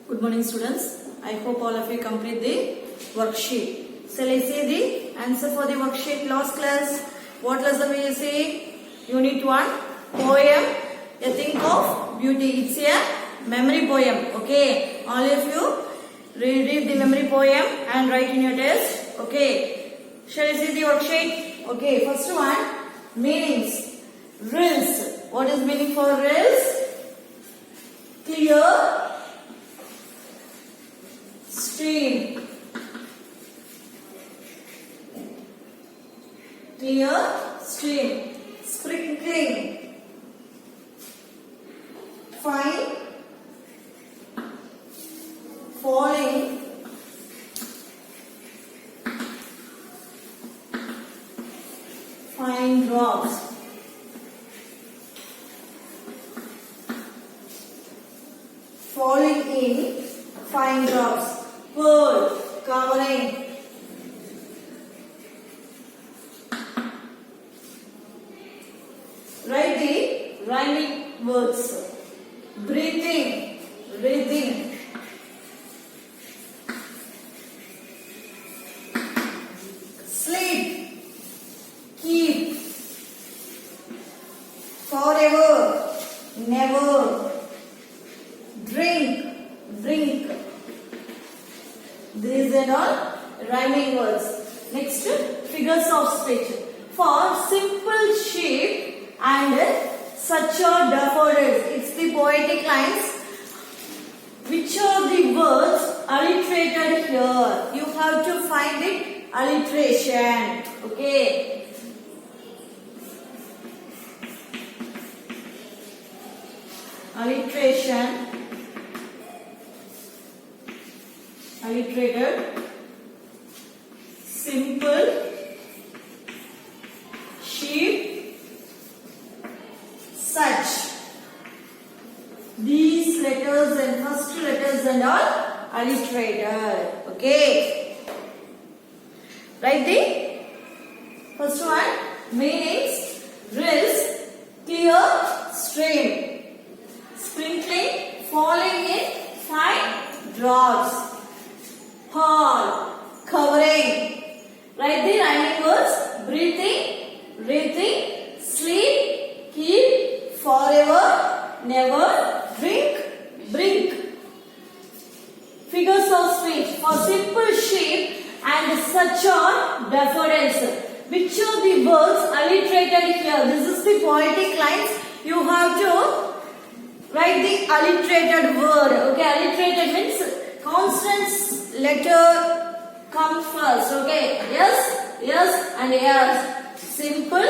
Good morning, students. I hope all of you complete the worksheet. Shall I say the answer for the worksheet last class? What lesson will you see? Unit 1, poem, A Think of Beauty. It's a memory poem. Okay. All of you read the memory poem and write in your test. Okay. Shall I see the worksheet? Okay. First one, meanings. Rills. What is meaning for rills? Clear stream, clear stream, sprinkling, fine, falling, fine drops, falling in, fine drops. Pearl, covering, write the rhyming words. Breathing, breathing, sleep, keep, forever, never, drink, drink. These are all rhyming words. Next, figures of speech. For simple sheep and such a daffodils. It's the poetic lines. Which are the words alliterated here? You have to find it alliteration. Okay. Alliteration. Alliterated, simple, sheep, such. These letters and first letters and all alliterated. Okay. Write the first one, meanings, rills, clear stream, sprinkling, falling in, fine drops. Pearl, covering. Write the rhyming words. Breathing, breathing, sleep, keep, forever, never, drink, drink. Figures of speech. For simple sheep and such are daffodils. Which are the words alliterated here? This is the poetic lines. You have to write the alliterated word. Okay, alliterated means consonants letter come first. Okay, yes, yes and yes. Simple,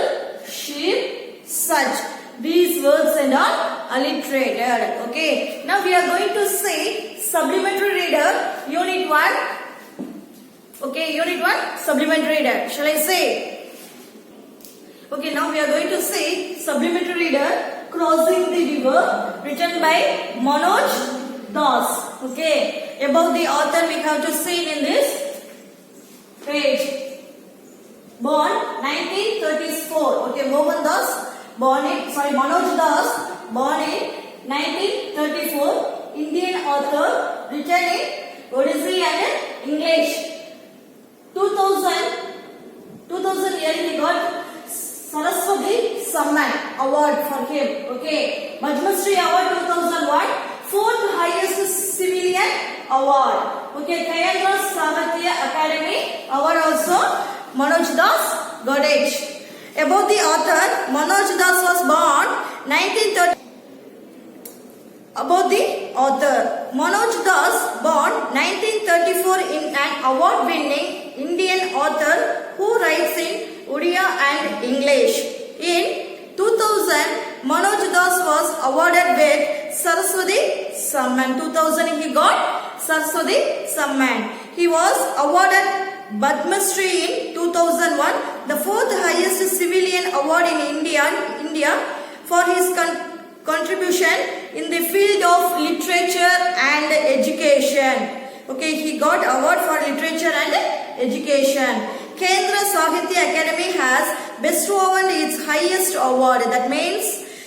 sheep, such. These words and all alliterated. Okay, now we are going to say supplementary reader, unit 1. Okay, unit 1, supplementary reader. Shall I say? Okay, now we are going to say supplementary reader, Crossing the River, written by Manoj Das. Okay. About the author we have to see in this page. Born 1934. Okay, Manoj Das, Manoj Das, born in 1934. Indian author, written in Odyssey and English. 2000 year he got Saraswati Samman award for him. Okay, Padma Shri award 2001, fourth highest civilian award. Okay, Kayandra Savatya Academy award also Manoj Das got it. About the author, Manoj Das was born 1930. About the author, Manoj Das born 1934 in an award-winning Indian author who writes in Odia and English. In 2000, Manoj Das was awarded with Saraswati Samman. 2000 he got Saraswati Samman. He was awarded Padma Shri in 2001, the fourth highest civilian award in India for his contribution in the field of literature and education. Okay, he got award for literature and education. Kendra Sahitya Academy has bestowed its highest award. That means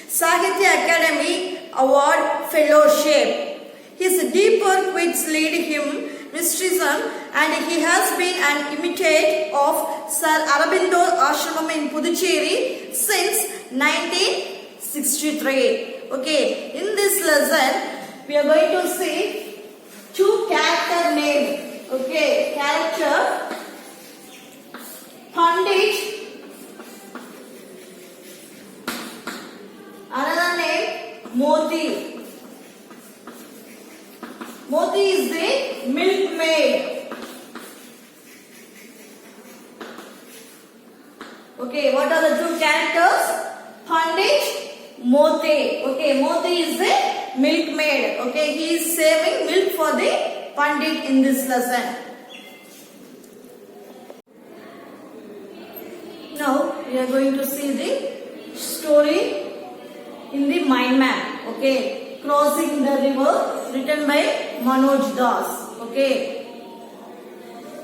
Sahitya Academy Award Fellowship. His deep work which led him mysticism, and he has been an imitate of Sir Aurobindo Ashramam in Puducherry since 1963. Okay, in this lesson we are going to see two character names. Okay, character Pandit, another name Moti. Moti is the milkmaid. Okay, what are the two characters? Pandit, Moti. Okay, Moti is the milkmaid. Okay, he is saving milk for the Pandit in this lesson. Now we are going to see the story in the mind map. Okay. Crossing the river, written by Manoj Das. Okay.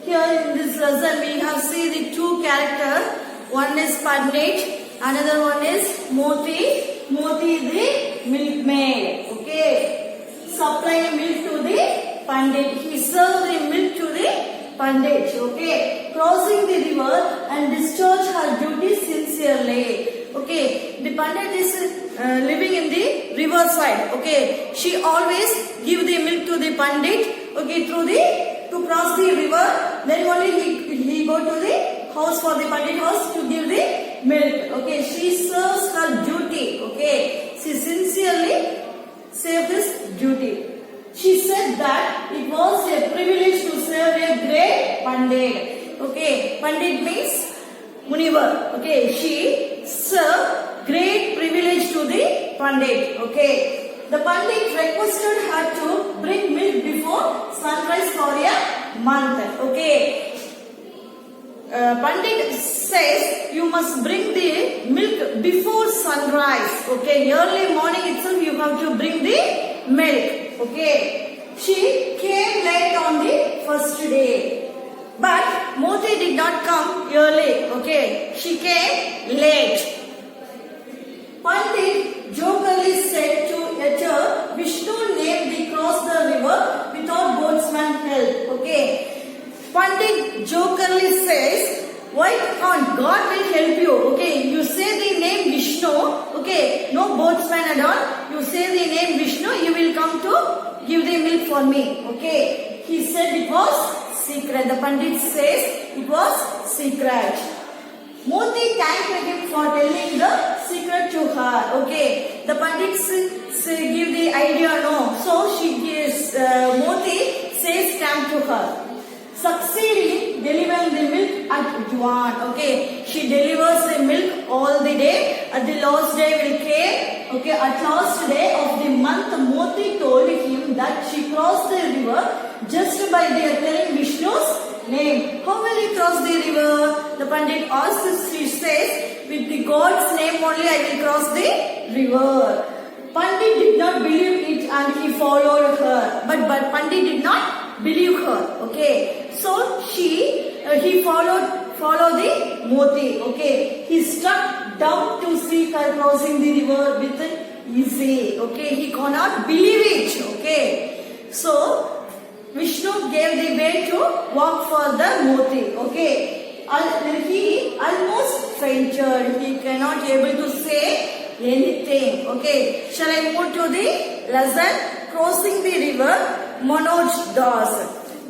Here in this lesson we have seen the two characters. One is Pandit, another one is Moti. Moti is the milkmaid. Okay. Supplying milk to the Pandit. He served the milk to the Pandit. Okay. Crossing the river and discharge her duty sincerely. Okay. The Pandit is living in the river side. Okay, she always give the milk to the Pandit. Okay, to cross the river. Then only he go to the house for the Pandit house to give the milk. Okay, she serves her duty. Okay, she sincerely served this duty. She said that it was a privilege to serve a great Pandit. Okay, Pandit means Munivar. Okay, she served great privilege to the Pandit. Okay. The Pandit requested her to bring milk before sunrise for a month. Okay. Pandit says you must bring the milk before sunrise. Okay. Early morning itself you have to bring the milk. Okay. She came late on the first day. But Moti did not come early. Okay. She came late. Pandit jokingly said to Ether, Vishnu named we cross the river without boatsman help. Okay. Pandit jokingly says, why can't God will help you? Okay. You say the name Vishnu. Okay. No boatsman at all. You say the name Vishnu, you will come to give the milk for me. Okay. He said it was secret. The Pandit says it was secret. Moti thanked him for telling the secret to her. Okay, the Pandits give the idea no, so she gives Moti says thank to her. Succeeding delivering the milk at Juan. Okay, she delivers the milk all the day. At the last day will came. Okay, at last day of the month, Moti told him that she crossed the river just by their telling Vishnu's name. How will you cross the river? The Pandit asks. She says, with the God's name only I will cross the river. Pandit did not believe it and he followed her. But Pandit did not believe her. Okay. So he followed the Moti. Okay. He stuck down to see her crossing the river with easy. Okay. He cannot believe it. Okay. So Vishnu gave the way to walk for the Moti. Okay. He almost fainted. He cannot able to say anything. Okay. Shall I move to the lesson? Crossing the river, Manoj Das.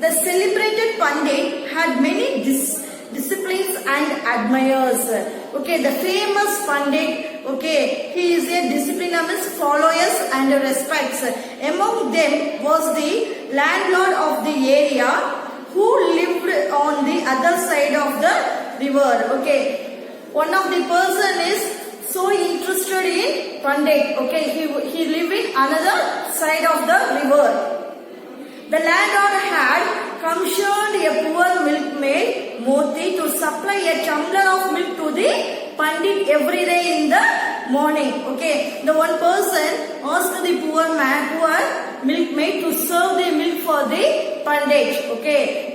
The celebrated Pandit had many disciplines and admirers. Okay. The famous Pandit. Okay. He is a discipline amongst followers and respects. Among them was the landlord of the area who lived on the other side of the river. Okay. One of the person is so interested in Pandit. Okay. He lived in another side of the river. The landlord had commissioned a poor milkmaid, Moti, to supply a tumbler of milk to the Pandit every day in the morning. Okay. The one person asked the poor milkmaid to serve the milk for the Pandit. Okay.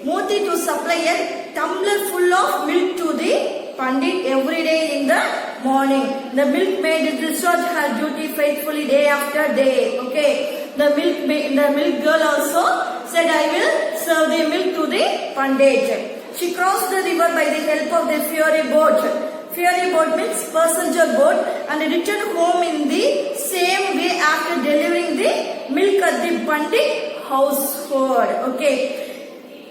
Moti to supply a tumbler full of milk to the Pandit every day in the morning. The milkmaid discharged her duty faithfully day after day. Okay. the milk girl also said, I will serve the milk to the Pandit. She crossed the river by the help of the ferry boat. Ferry boat means passenger boat, and returned home in the same way after delivering the milk at the Pandit household. Okay.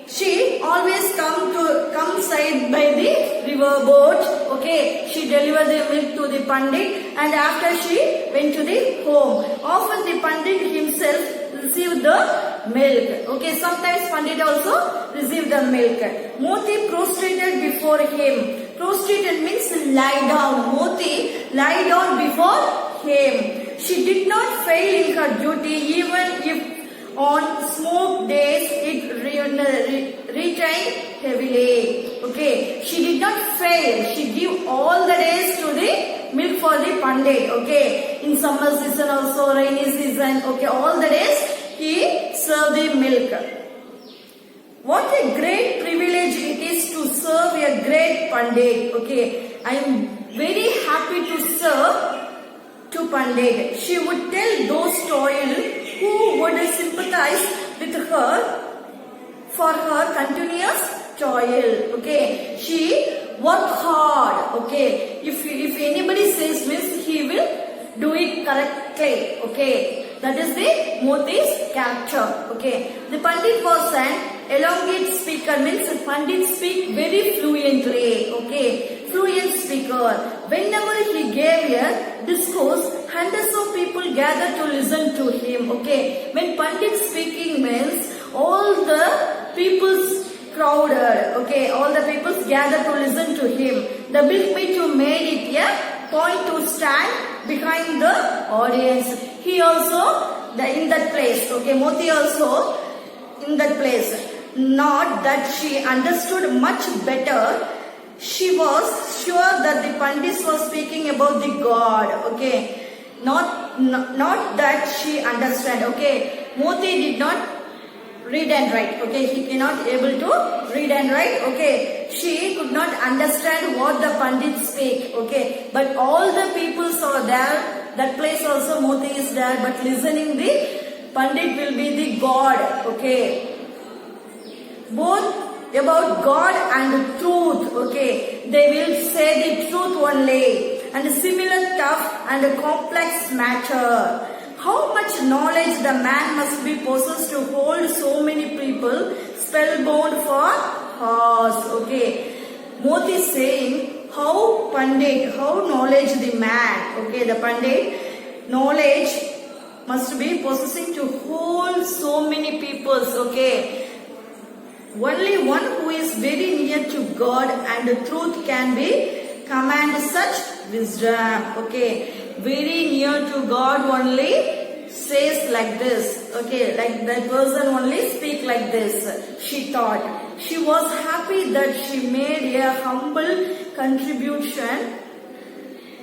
She always come side by the river boat. Okay, she delivered the milk to the Pandit, and after she went to the home. Often the Pandit himself received the milk. Okay, sometimes Pandit also received the milk. Moti prostrated before him. Prostrated means lie down. Moti lie down before him. She did not fail in her duty, even if on smoke days it retained heavily. Okay, she did not fail. She gave all the days to the milk for the Pandit. Okay, in summer season also, rainy season. Okay, all the days he served the milk. What a great privilege it is to serve a great Pandit. Okay, I am very happy to serve to Pandit. She would tell those toil who would sympathize with her for her continuous toil. Okay, she worked hard. Okay, if anybody says this, he will do it correctly. Okay, that is the Moti's character. Okay, the Pandit was an elongate speaker, means Pandit speak very fluently. Okay, fluent speaker. Whenever he gave a discourse, hundreds of people gathered to listen to him. Okay, when Pandit speaking means all the people's crowded. Okay, all the peoples gathered to listen to him. The milkmaid who made it a point to stand behind the audience. He also in that place. Okay, Moti also in that place. Not that she understood much better. She was sure that the Pandit was speaking about the God. Okay, not that she understand. Okay, Moti did not read and write. Okay, he cannot able to read and write. Okay, she could not understand what the Pandit speak. Okay, but all the peoples are there. That place also Moti is there, but listening the Pandit will be the God. Okay, both about God and truth. Okay, they will say the truth only, and similar tough and complex matter. How much knowledge the man must be possessed to hold so many people spellbound for hours. Okay, Moti is saying how knowledge the man. Okay, the Pandit knowledge must be possessing to hold so many peoples. Okay, only one who is very near to God and the truth can be command such wisdom. Okay, very near to God only says like this. Okay, like that person only speak like this. She thought. She was happy that she made a humble contribution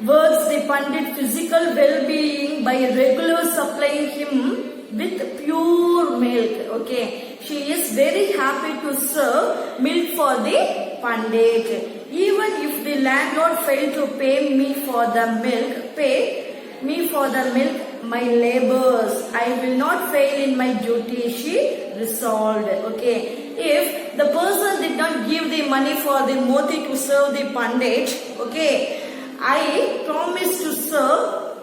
towards the Pandit physical well-being by regular supplying him with pure milk. Okay, she is very happy to serve milk for the Pandit. Even if the landlord failed to pay me for the milk, my labors, I will not fail in my duty, she resolved. Okay, if the person did not give the money for the Moti to serve the Pandit, okay, I promised to serve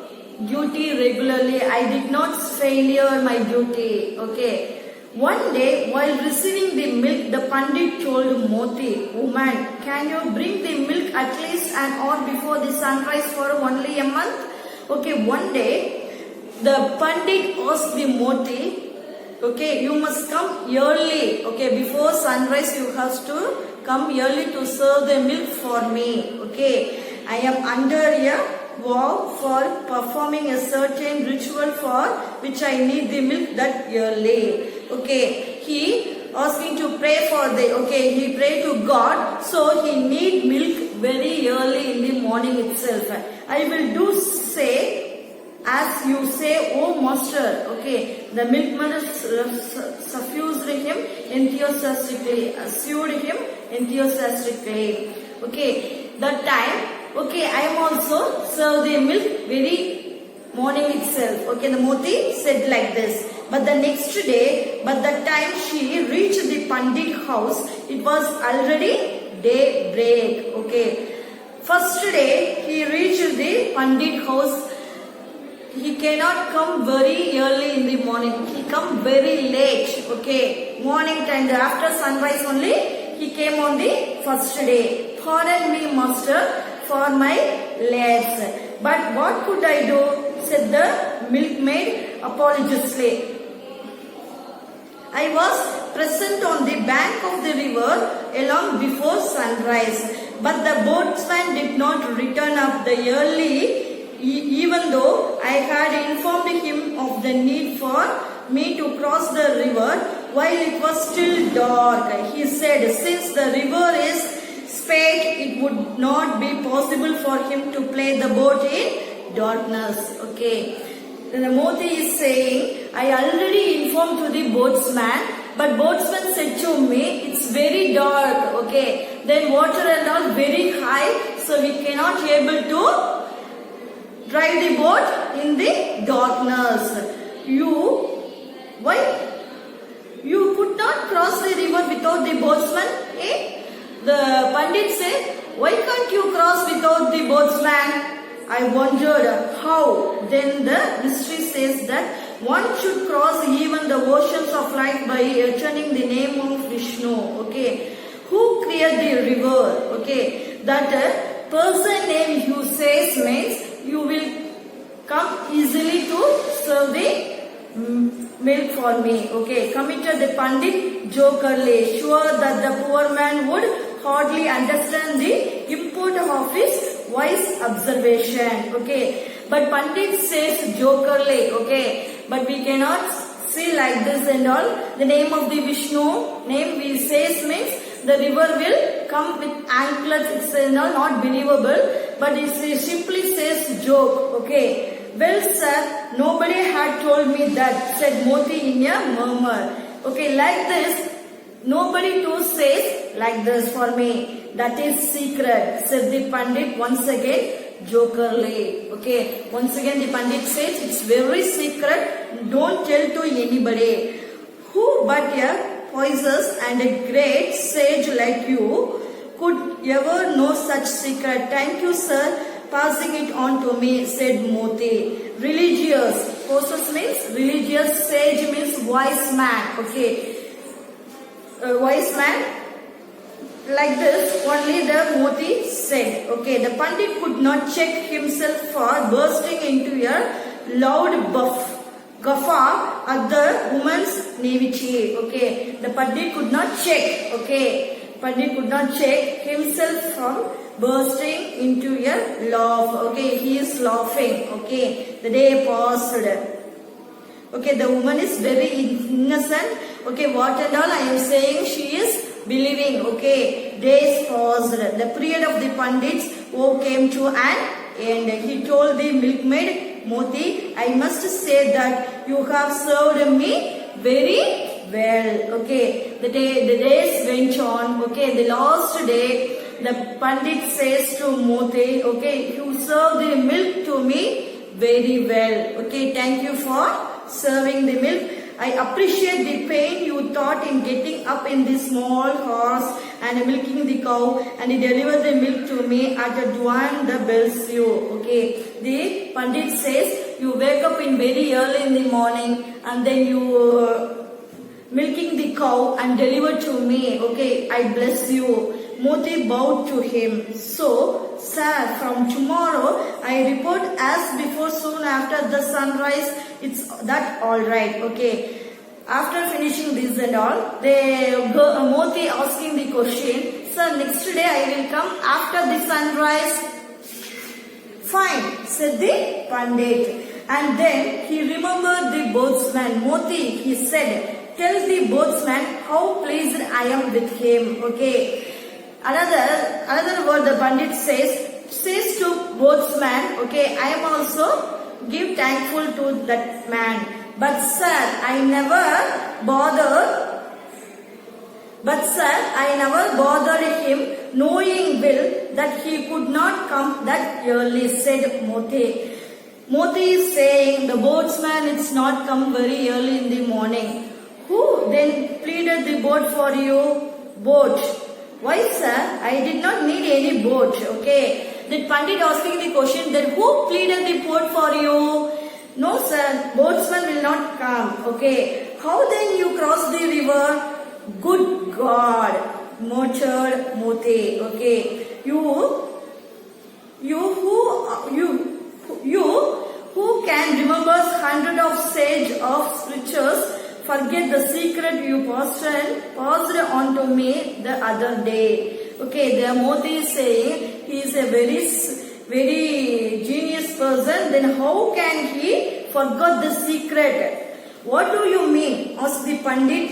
duty regularly. I did not failure my duty. Okay. One day, while receiving the milk, the Pandit told Moti, "Woman, can you bring the milk at least an hour before the sunrise for only a month?" Okay, one day, the Pandit asked the Moti, okay, you must come early. Okay, before sunrise, you have to come early to serve the milk for me. Okay, I am under a vow for performing a certain ritual for which I need the milk that early. Okay, he asking to pray for the, okay, he pray to God, so he need milk very early in the morning itself. I will do say as you say, O master. Okay, the milkman suffused him enthusiastically, assured him enthusiastically. Okay, that time, okay, I am also serve the milk very morning itself. Okay, the Moti said like this. But the next day, by the time she reached the Pandit house, it was already daybreak. Okay. First day, he reached the Pandit house. He cannot come very early in the morning. He come very late. Okay. Morning time, after sunrise only, he came on the first day. Pardon me, master, for my lates. But what could I do? Said the milkmaid apologetically. I was present on the bank of the river long before sunrise. But the boatsman did not return up the early, even though I had informed him of the need for me to cross the river while it was still dark. He said, since the river is spake, it would not be possible for him to play the boat in darkness. Okay. The Moti is saying, I already informed to the boatsman, but boatsman said to me, it's very dark. Okay. Then water and all very high, so we cannot able to drive the boat in the darkness. Why? You could not cross the river without the boatsman. Eh? The Pandit said, why can't you cross without the boatsman? I wondered how. Then the mystery says that one should cross even the oceans of life by turning the name of Vishnu. Okay. Who created the river? Okay. That person name you says means you will come easily to serve the milk for me. Okay. Committed the Pandit jokerly, sure that the poor man would hardly understand the import of his wise observation. Okay. But Pandit says jokerly. Okay. But we cannot see like this and all. The name of the Vishnu name we says means the river will come with anklets. It's not believable. But it simply says joke. Okay. Well, sir, nobody had told me that, said Moti in a murmur. Okay, like this, nobody too says like this for me. That is secret, said the Pandit once again, jokerly. Okay, once again the Pandit says it's very secret. Don't tell to anybody. Who but a poisonous and a great sage like you could ever know such secret? Thank you, sir. Passing it on to me, said Moti. Religious. Possess means religious. Sage means wise man. Okay. Wise man. Like this, only the Moti said. Okay. The Pandit could not check himself for bursting into a loud guffaw at the woman's naivety. Okay. The Pandit could not check. Okay. Pandit could not check himself from bursting into a laugh. Okay, he is laughing. Okay, the day passed. Okay, the woman is very innocent. Okay, what and all I am saying, she is believing. Okay, days passed. The period of the Pandits came to an end. He told the milkmaid, Moti, I must say that you have served me very well. Okay, the days went on. Okay, the last day, the Pandit says to Moti, okay, you serve the milk to me very well. Okay, thank you for serving the milk. I appreciate the pain you thought in getting up in the small horse and milking the cow, and you deliver the milk to me at a dawn the bells you. Okay, the Pandit says you wake up in very early in the morning and then you milking the cow and deliver to me. Okay, I bless you. Moti bowed to him. So, sir, from tomorrow I report as before soon after the sunrise. It's that all right. Okay. After finishing this and all, Moti asking the question, sir, next day I will come after the sunrise. Fine, said the Pandit. And then he remembered the boatsman. Moti, he said, tell the boatsman how pleased I am with him. Okay. Another word the Pandit says to boatsman, okay, I am also give thankful to that man. But sir, I never bothered him, knowing well that he could not come that early, said Moti. Moti is saying, the boatsman it's not come very early in the morning. Who then pleaded the boat for you? Boat. Why, sir? I did not need any boat. Okay. The Pandit asking the question, then who pleaded the boat for you? No, sir. Boatsman will not come. Okay. How then you cross the river? Good God. Muttered Moti. Okay. You who can remember hundred of sage of scriptures, forget the secret you passed on to me the other day. Okay, the Moti is saying he is a very genius person. Then how can he forget the secret? What do you mean? Asked the Pandit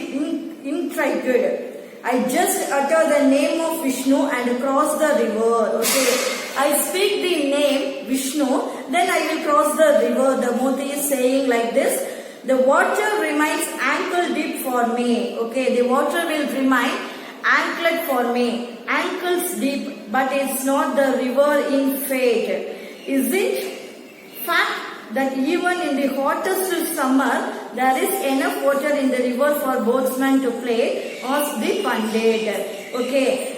intrigued. I just utter the name of Vishnu and cross the river. Okay. I speak the name Vishnu, then I will cross the river. The Moti is saying like this. The water remains ankle deep for me. Okay. The water will remain anklet for me. Ankles deep, but it's not the river in fate. Is it fact that even in the hottest summer, there is enough water in the river for boatsmen to play? Asked the Pandit. Okay.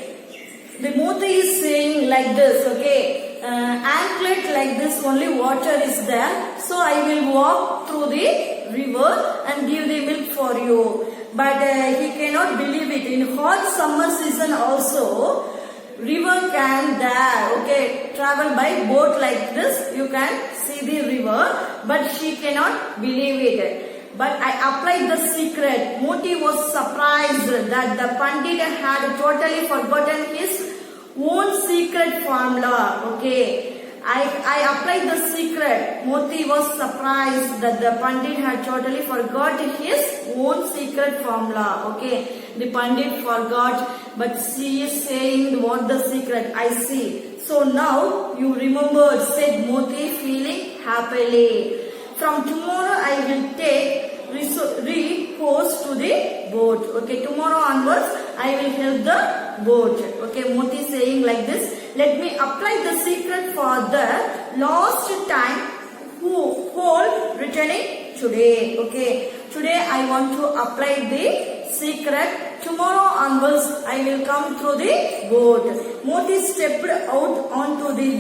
The Moti is saying like this. Okay. Anklet like this, only water is there. So I will walk through the river and give the milk for you. But he cannot believe it. In hot summer season also, river can there. Okay. Travel by boat like this. You can see the river, but she cannot believe it. But I applied the secret. Moti was surprised that the Pandit had totally forgotten his own secret formula. Okay. I applied the secret. Moti was surprised that the Pandit had totally forgot his own secret formula. Okay. The Pandit forgot, but she is saying what the secret. I see. So now you remembered, said Moti, feeling happily. From tomorrow I will take repose to the boat. Okay, tomorrow onwards I will help the boat. Okay, Moti saying like this. Let me apply the secret for the lost time whole returning today. Okay, today I want to apply the secret. Tomorrow onwards I will come through the boat. Moti stepped out onto the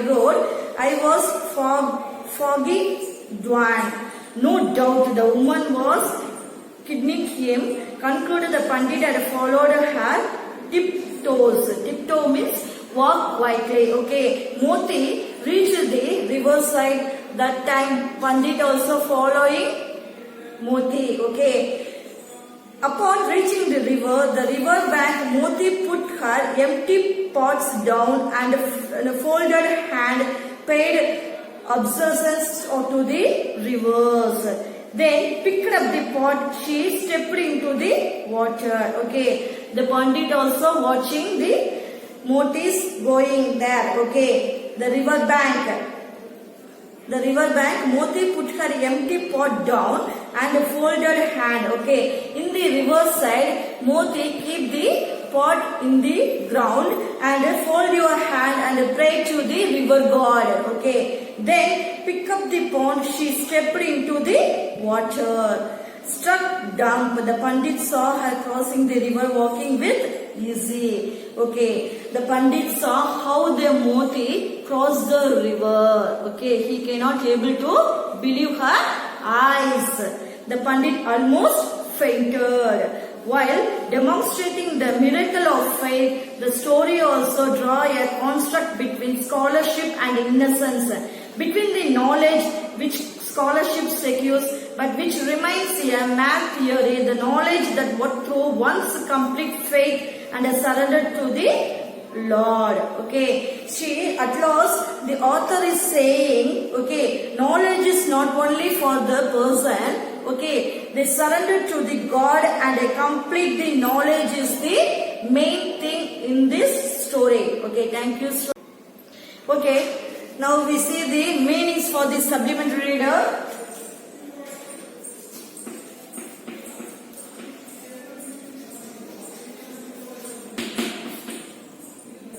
road. I was foggy dawn. No doubt the woman was kidnapping him. Concluded the Pandit had followed her tiptoes. Tiptoe means walk quietly. Okay. Moti reached the riverside. That time Pandit also following Moti. Okay. Upon reaching the river bank, Moti put her empty pots down and folded hand paid observances to the rivers. Then picked up the pot, she stepped into the water. Okay. The Pandit also watching the Motis going there. Okay. The river bank, Moti put her empty pot down and folded hand. Okay. In the river side, Moti keep the pot in the ground and fold your hand and pray to the river god. Okay. Then pick up the pond, she stepped into the water. Struck dumb, the Pandit saw her crossing the river walking with easy. Okay. The Pandit saw how the Moti crossed the river. Okay. He cannot able to believe her eyes. The Pandit almost fainted. While demonstrating the miracle of faith, the story also draw a construct between scholarship and innocence, between the knowledge which scholarship secures but which remains a math theory, the knowledge that what through one's complete faith and a surrender to the Lord. Okay. See, at last the author is saying, okay, knowledge is not only for the person. Okay, they surrender to the God and they complete the knowledge is the main thing in this story. Okay, thank you. Okay, now we see the meanings for the supplementary reader.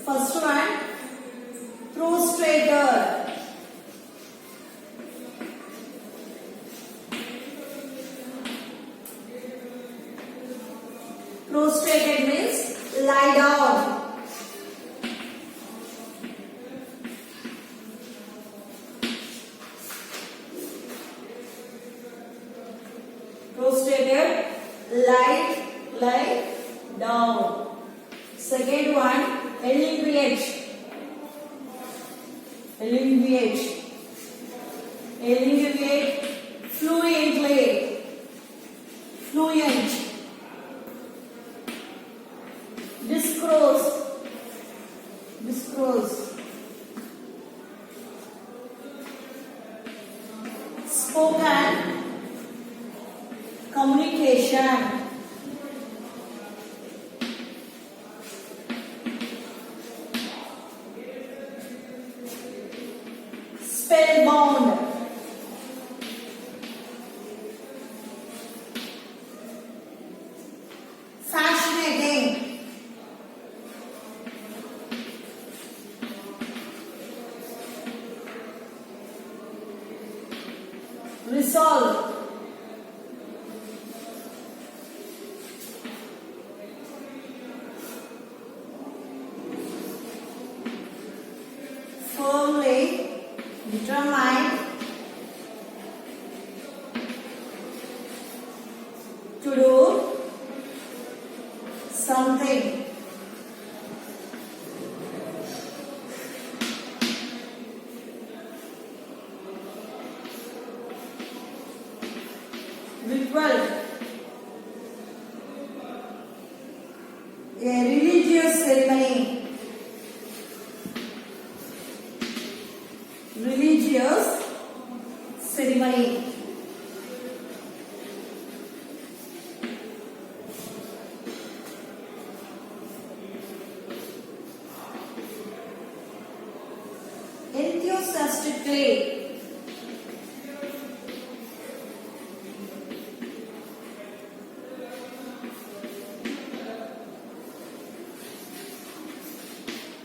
First one, frustrated. Prostrated means lie down. Prostrated, lie down. Second one, alleviate. Fluently. Fluent. Discourse. Spoken. Communication. Spellbound. Fascinating. Resolve. Firmly determined to do something. Ritual. A religious ceremony.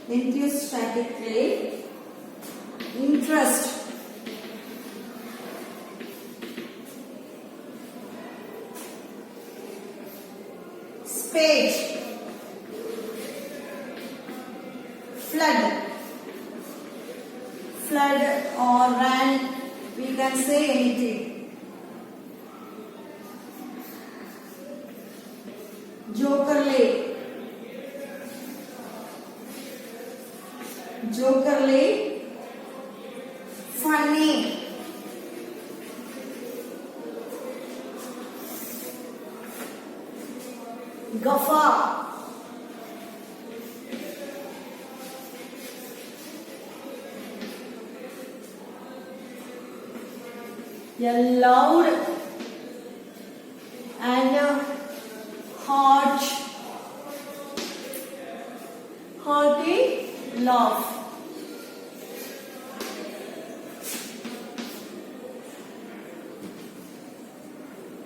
Enthusiastically. Interest. Spade. Flood or ran, we can say anything. Jokerly. Funny. Guffaw. A loud and hearty laugh.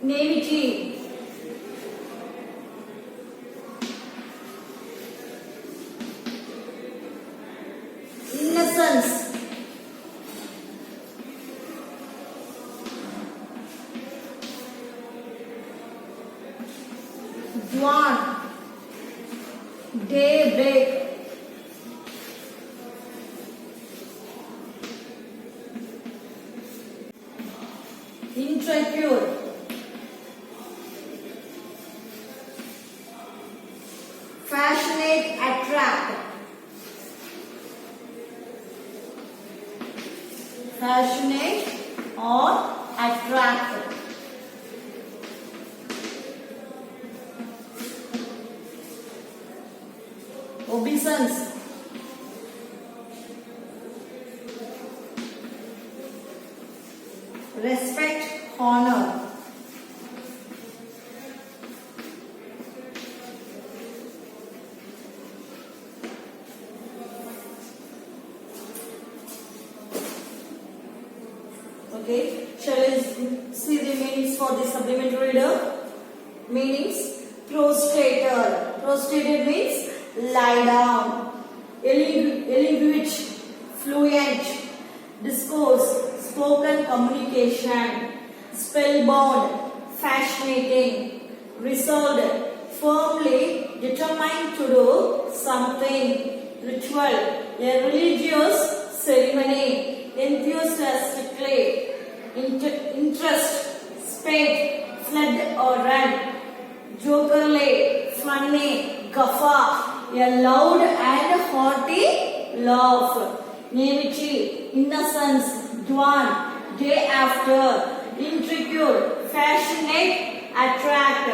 Naivety. Innocence. Dawn. Daybreak. Intrepid. Fascinate, attract. Fascinate or attract. Obeisance. Respect, honor. Okay, shall I see the meanings for the supplementary reader? Meanings: prostrated means lie down. Alleviate, fluent. Discourse, spoken communication. Spellbound, fascinating. Resolved, firmly determined to do something. Ritual, a religious ceremony. Enthusiastically, interest, spade, fled or ran. Jokerly, funny, guffaw, a loud and hearty laugh. Naivety, innocence, dawn, day after. Intrigued, fascinate, attract.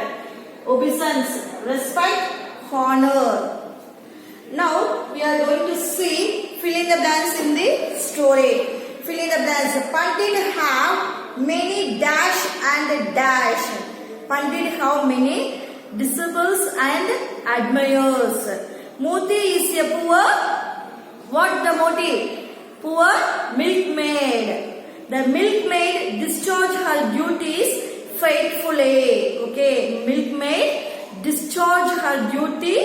Obeisance, respect, honor. Now we are going to see fill in the blanks in the story. Fill in the blanks. Pandit have many dash and dash. Pandit have many disciples and admirers. Moti is a poor. What the Moti? Poor milkmaid. The milkmaid discharge her duties faithfully. Okay, milkmaid discharge her duty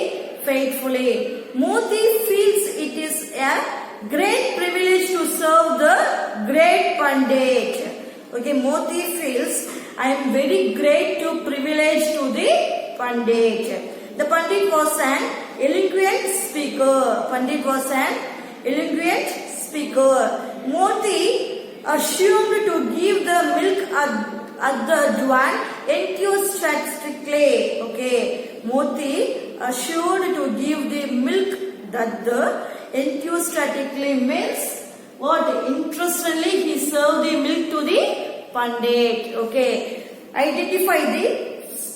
faithfully. Moti feels it is a great privilege to serve the great Pandit. Okay, Moti feels I am very great to privilege to the Pandit. The Pandit was an eloquent speaker. Pandit was an eloquent speaker. Moti assumed to give the milk at the Juan enthusiastically. Okay, Moti assured to give the milk that the enthusiastically means what? Interestingly, he served the milk to the Pandit. Okay, identify the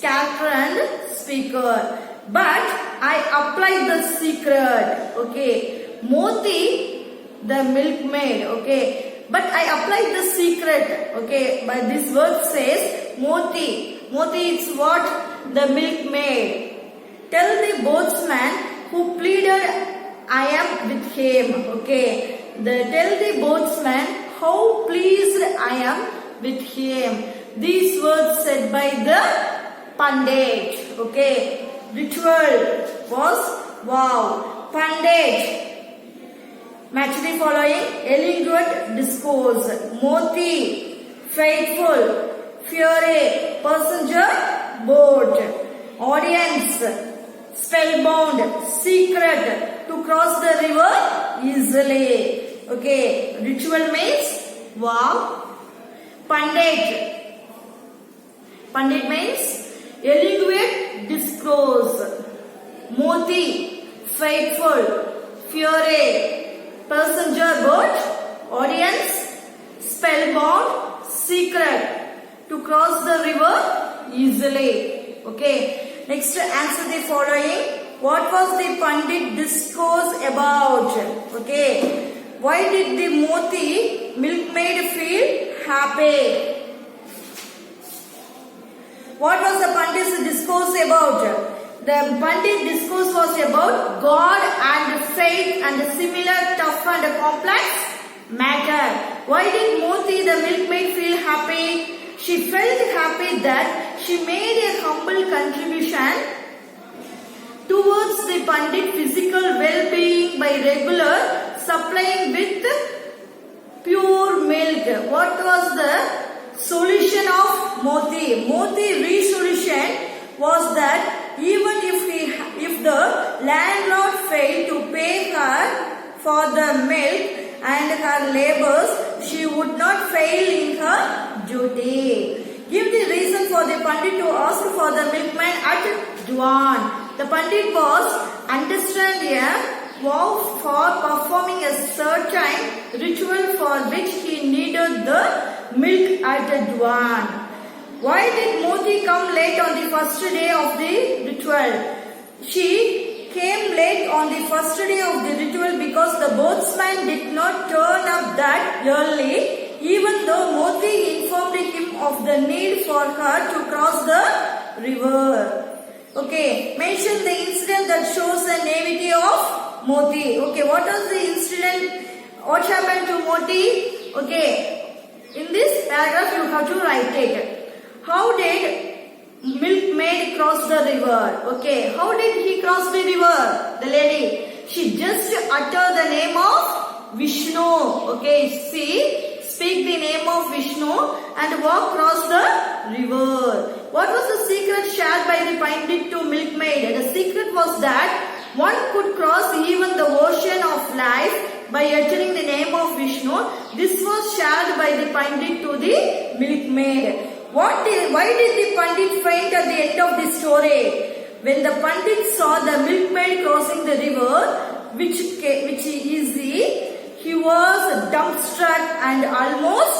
character and speaker. But I applied the secret. Okay, Moti, the milkmaid. Okay, but I applied the secret. Okay, but this word says Moti. Moti is what? The milkmaid. Tell the boatsman who pleaded I am with him. Okay, tell the boatsman how pleased I am with him. These words said by the Pandit. Okay, ritual was wow. Pandit. Match the following. Eloquent discourse. Moti, faithful. Fury, passenger, boat. Audience, spellbound, secret, to cross the river easily. Okay, ritual means wow. Pandit. Pandit means eloquent discourse. Moti, faithful. Fury, passenger boat. Audience, spellbound, secret, to cross the river easily. Okay, next answer the following. What was the Pandit discourse about? Okay, why did the Moti milkmaid feel happy? What was the Pandit's discourse about? The Pandit discourse was about God and faith and similar tough and complex matter. Why did Moti the milkmaid feel happy? She felt happy that she made a humble contribution towards the Pandit physical well-being by regular supplying with pure milk. What was the solution of Moti? Moti's resolution was that even if the landlord failed to pay her for the milk and her labors, she would not fail in her duty. Give the reason for the Pandit to ask for the milkman at Juan. The Pandit was understand a vow for performing a certain ritual for which he needed the milk at Juan. Why did Moti come late on the first day of the ritual? She came late on the first day of the ritual because the boatsman did not turn up that early, even though Moti informed him of the need for her to cross the river. Okay, mention the incident that shows the naivety of Moti. Okay, what was the incident? What happened to Moti? Okay, in this paragraph you have to write it. How did milkmaid cross the river? Okay, how did he cross the river? The lady, she just uttered the name of Vishnu. Okay, see, speak the name of Vishnu and walk across the river. What was the secret shared by the Pandit to milkmaid? one could cross even the ocean of life by uttering the name of Vishnu. This was shared by the Pandit to the milkmaid. Why did the Pandit faint at the end of the story? When the Pandit saw the milkmaid crossing the river, which he was dumbstruck and almost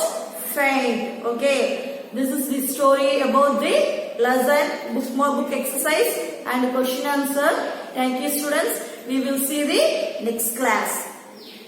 faint. Okay, this is the story about the lesson, book exercise and question answer. Thank you, students. We will see the next class.